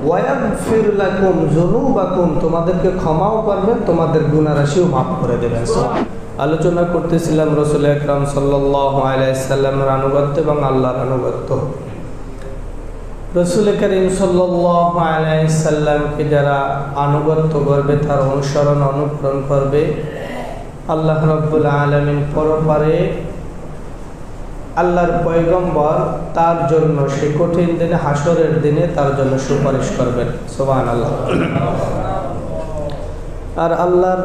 ওয়ায়াগফির লাকুম যুনুবাকুম, তোমাদেরকে ক্ষমাও করবেন, তোমাদের গুনাহ রাশিও মাফ করে দেবেন। আলোচনা করতেছিলাম রাসূল আকরাম সাল্লাল্লাহু আলাইহি সাল্লামের আনুগত্য এবং আল্লাহর আনুগত্য। রাসূল করিম সাল্লাল্লাহু আলাইহি সাল্লামকে যারা আনুগত্য করবে, তার অনুসরণ অনুকরণ করবে, আল্লাহ রাব্বুল আলামিন পরপারে আল্লাহর পয়গম্বর তার জন্য সে কঠিন দিনে, হাসরের দিনে তার জন্য সুপারিশ করবেন। সুবহানাল্লাহ। আর আল্লাহর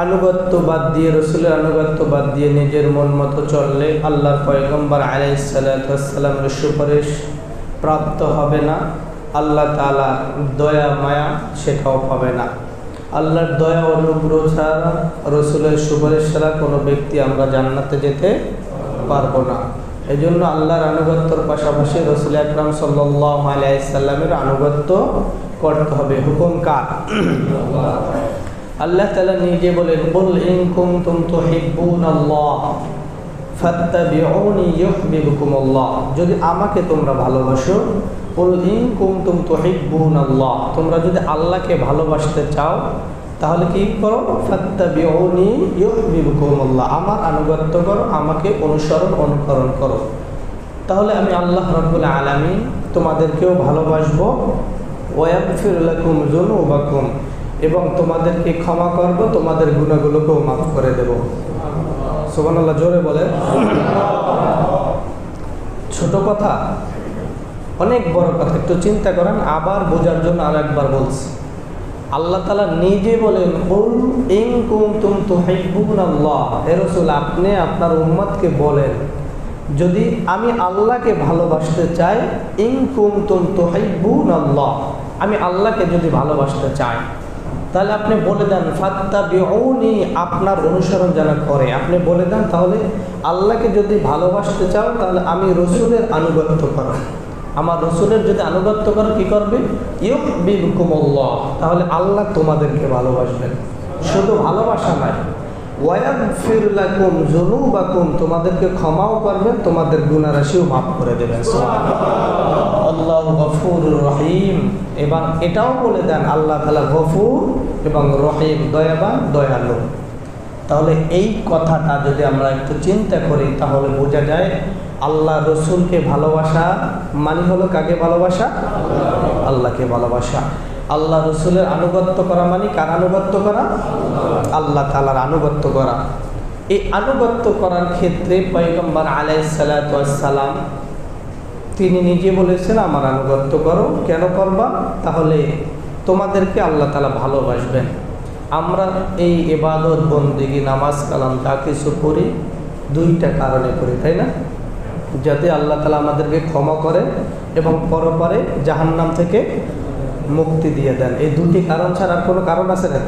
আনুগত্য বাদ দিয়ে, রসুলের আনুগত্য বাদ দিয়ে নিজের মন মতো চললে আল্লাহর পয়গম্বর আলাইহিস সালাতু ওয়াস সালামের সুপারিশ প্রাপ্ত হবে না। আল্লাহ তাআলা দয়া মায়া সেটাও পাবে না। আল্লাহর দয়া অনুগ্রহ ছাড়া, রসুলের সুপারিশ ছাড়া কোনো ব্যক্তি আমরা জান্নাতে যেতে পারবো না। এই জন্য আল্লাহর আনুগত্যর পাশাপাশি রাসূল আকরাম সাল্লাল্লাহু আলাইহি সাল্লামের আনুগত্য করতে হবে। হুকুম কার? আল্লাহ তাআলা নিজে বলেন, কুল ইন কুনতুম তুহিব্বুনাল্লাহ ফাত্তাবিউনি ইউহিব্বুকুমুল্লাহ। যদি আমাকে তোমরা ভালোবাসো, কুল ইন কুনতুম তুহিব্বুনাল্লাহ, তোমরা যদি আল্লাহকে ভালোবাসতে চাও তাহলে কি করো? ফাত্তাবিউনি ইউহিব্বুকুমুল্লাহ, আমার আনুগত্য করো, আমাকে অনুসরণ অনুকরণ করো, তাহলে আমি আল্লাহ রাব্বুল আলামিন তোমাদেরকেও ভালোবাসবো। ওয়ায়াগফির লাকুম যুনুবাকুম, এবং তোমাদেরকে ক্ষমা করব, তোমাদের গুনাহগুলোকেও মাফ করে দেব। সুবহানাল্লাহ, জোরে বলেন। ছোট কথা? অনেক বড় কথা। একটু চিন্তা করেন, আবার বোঝার জন্য আর একবার বলছি। আল্লাহ তাআলা নিজে বলেন, কুল ইন কুনতুম তুহিব্বুনাল্লাহ, হে রাসূল আপনি আপনার উম্মতকে বলেন, যদি আমি আল্লাহকে ভালোবাসতে চাই, ইন কুনতুম তুহিব্বুনাল্লাহ, আমি আল্লাহকে যদি ভালোবাসতে চাই, তাহলে আপনি বলে দেন ফাত্তাবিউনি, আপনার অনুসরণ যেন করে। আপনি বলে দেন তাহলে আল্লাহকে যদি ভালোবাসতে চাও তাহলে আমি রসুলের আনুগত্য করো। আমার রসুলের যদি আনুগত্য করো, কি করবে? ইউহিব্বুকুমুল্লাহ, তাহলে আল্লাহ তোমাদেরকে ভালোবাসবেন। শুধু ভালোবাসা নয়, ওয়ায়াগফির লাকুম যুনুবাকুম, তোমাদেরকে ক্ষমাও করবেন, তোমাদের গুনাহ রাশিও মাফ করে দেবেন। আল্লাহু গফুরুর রহিম। এবং এটাও বলে দেন আল্লাহ তাআলা গফুর এবং রহিম, দয়াবান দয়ালু। তাহলে এই কথাটা যদি আমরা একটু চিন্তা করি তাহলে বোঝা যায় আল্লাহ রসুলকে ভালোবাসা মানে হলো কাকে ভালোবাসা? আল্লাহকে ভালোবাসা। আল্লাহ রসুলের আনুগত্য করা মানে কার আনুগত্য করা? আল্লাহ তাআলার আনুগত্য করা। এই আনুগত্য করার ক্ষেত্রে পয়গম্বর আলাইহিস সালাতু ওয়াস সালাম তিনি নিজে বলেছেন, আমার আনুগত্য করো। কেন করবা? তাহলে তোমাদেরকে আল্লাহ তাআলা ভালোবাসবেন। আমরা এই ইবাদত বন্দেগী, নামাজ কালাম যা কিছু করি দুইটা কারণে করি, তাই না? যাতে আল্লাহ তাআলা আমাদেরকে ক্ষমা করেন এবং পরপারে জাহান্নাম থেকে মুক্তি দিয়ে দেন। এই দুটি কারণ ছাড়া আর কোনো কারণ আছে না?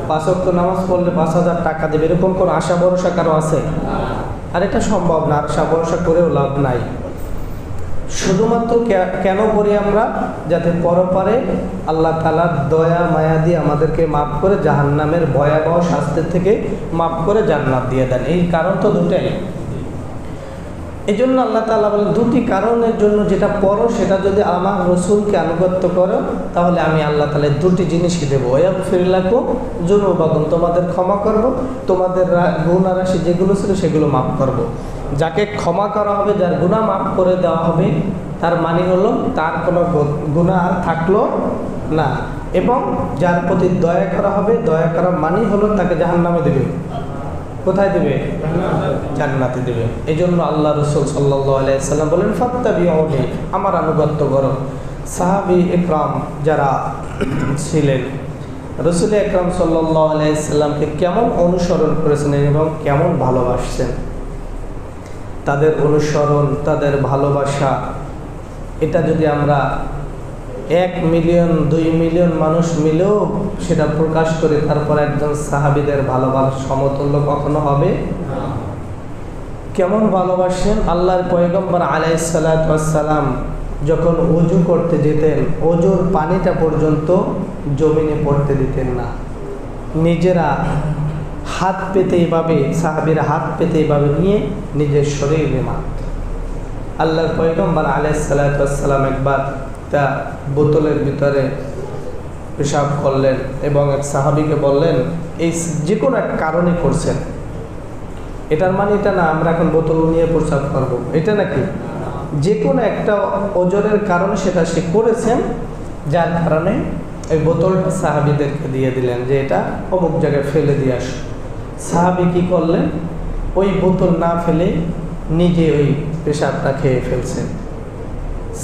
5 ওয়াক্ত নামাজ পড়লে 5,000 টাকা দেবে, এরকম কোনো আশা ভরসা কারো আছে? আর এটা সম্ভব না, আশা ভরসা করেও লাভ নাই। শুধুমাত্র কেন করি আমরা? যাতে পরপারে আল্লাহ তাআলার দয়া মায়া দিয়ে আমাদেরকে মাফ করে জাহান্নামের ভয়াবহ শাস্তি থেকে মাফ করে জান্নাত দিয়ে দেন। এই কারণ তো দুটাই। এই জন্য আল্লাহ তাআলা বলেন, দুটি কারণের জন্য যেটা পড়ো সেটা যদি আমার রসুলকে আনুগত্য করো তাহলে আমি আল্লাহ তাআলা দুটি জিনিসই দেবো। ওয়াগফির লাকুম যুনুবাকুম, তোমাদের ক্ষমা করব, তোমাদের গুনাহ রাশি যেগুলো ছিল সেগুলো মাফ করব। যাকে ক্ষমা করা হবে, যার গুনাহ মাফ করে দেওয়া হবে, তার মানে হলো তার কোনো গুনাহ আর থাকলো না। এবং যার প্রতি দয়া করা হবে, দয়া করার মানে হলো তাকে জাহান্নামে দেবে। কোথায় দেবে? জান্নাতে দেবে। এই জন্য আল্লাহ রাসূল সাল্লাল্লাহু আলাইহি সাল্লাম বলেন, ফাত্তাবিউনি, আমার আনুগত্য করো। সাহাবী ইকরাম যারা ছিলেন, রাসূল আকরাম সাল্লাল্লাহু আলাইহি সাল্লামকে কেমন অনুসরণ করেছেন এবং কেমন ভালোবাসছেন, তাদের অনুসরণ, তাদের ভালোবাসা, এটা যদি আমরা 1 মিলিয়ন 2 মিলিয়ন মানুষ মিলেও সেটা প্রকাশ করে তারপর একজন সাহাবীদের ভালোবাসার সমতুল্য কখনো হবে? কেমন ভালোবাসেন আল্লাহর পয়গম্বর আলাইহিস সালাতু ওয়াস সালাম যখন ওযু করতে যেতেন, ওযুর পানিটা পর্যন্ত জমিনে পড়তে দিতেন না। নিজেরা হাত পেতে এইভাবে, সাহাবীরা হাত পেতে এইভাবে নিয়ে নিজের শরীরে মাখতেন। আল্লাহর পয়গম্বর আলাইহিস সালাতু ওয়াস সালাম একবার তা বোতলের ভিতরে পেশাব করলেন এবং এক সাহাবীকে বললেন এই যে কোনো এক কারণে করছেন, এটার মানে এটা না আমরা এখন বোতল নিয়ে প্রস্রাব করব, এটা নাকি যে কোনো একটা ওজনের কারণে সেটা সে করেছেন, যার কারণে এই বোতলটা সাহাবীদেরকে দিয়ে দিলেন যে এটা অমুক জায়গায় ফেলে দিয়ে আস। সাহাবী কি করলেন, ওই বোতল না ফেলে নিজে ওই পেশাবটা খেয়ে ফেলছেন।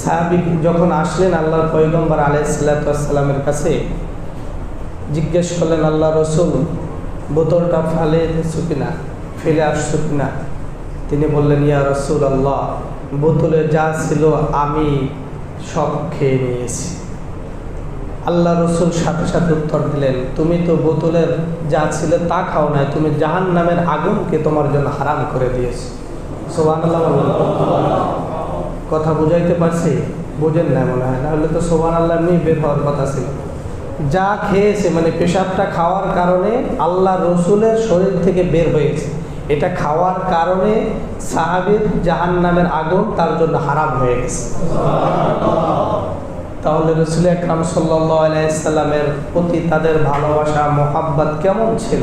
সাহাবী যখন আসলেন আল্লাহর পয়গম্বর আলাইহিস সালামের কাছে, জিজ্ঞেস করলেন আল্লাহ রসুল বোতলটা ফেলে দিচ্ছ কিনা, ফেলে আসছো কিনা? তিনি বললেন ইয়া রাসূলুল্লাহ, বোতলে যা ছিল আমি সব খেয়ে নিয়েছি। আল্লাহ রসুল সাথে সাথে উত্তর দিলেন, তুমি তো বোতলের যা ছিল তা খাও নাই, তুমি জাহান্নামের আগুনকে তোমার জন্য হারাম করে দিয়েছো। সুবহানাল্লাহ। কথা বুঝাইতে পারছি? বোঝেন না মনে হয়, নাহলে তো সুবহানাল্লাহ এমনি বের হওয়ার কথা ছিল। যা খেয়েছে মানে পেশাবটা খাওয়ার কারণে আল্লাহ রসুলের শরীর থেকে বের হয়েছে, এটা খাওয়ার কারণে সাহাবীর জাহান্নামের আগুন তার জন্য হারাম হয়ে গেছে। তাহলে রাসূল আকরাম সাল্লাল্লাহু আলাইহি সাল্লামের প্রতি তাদের ভালোবাসা, মোহাব্বত কেমন ছিল?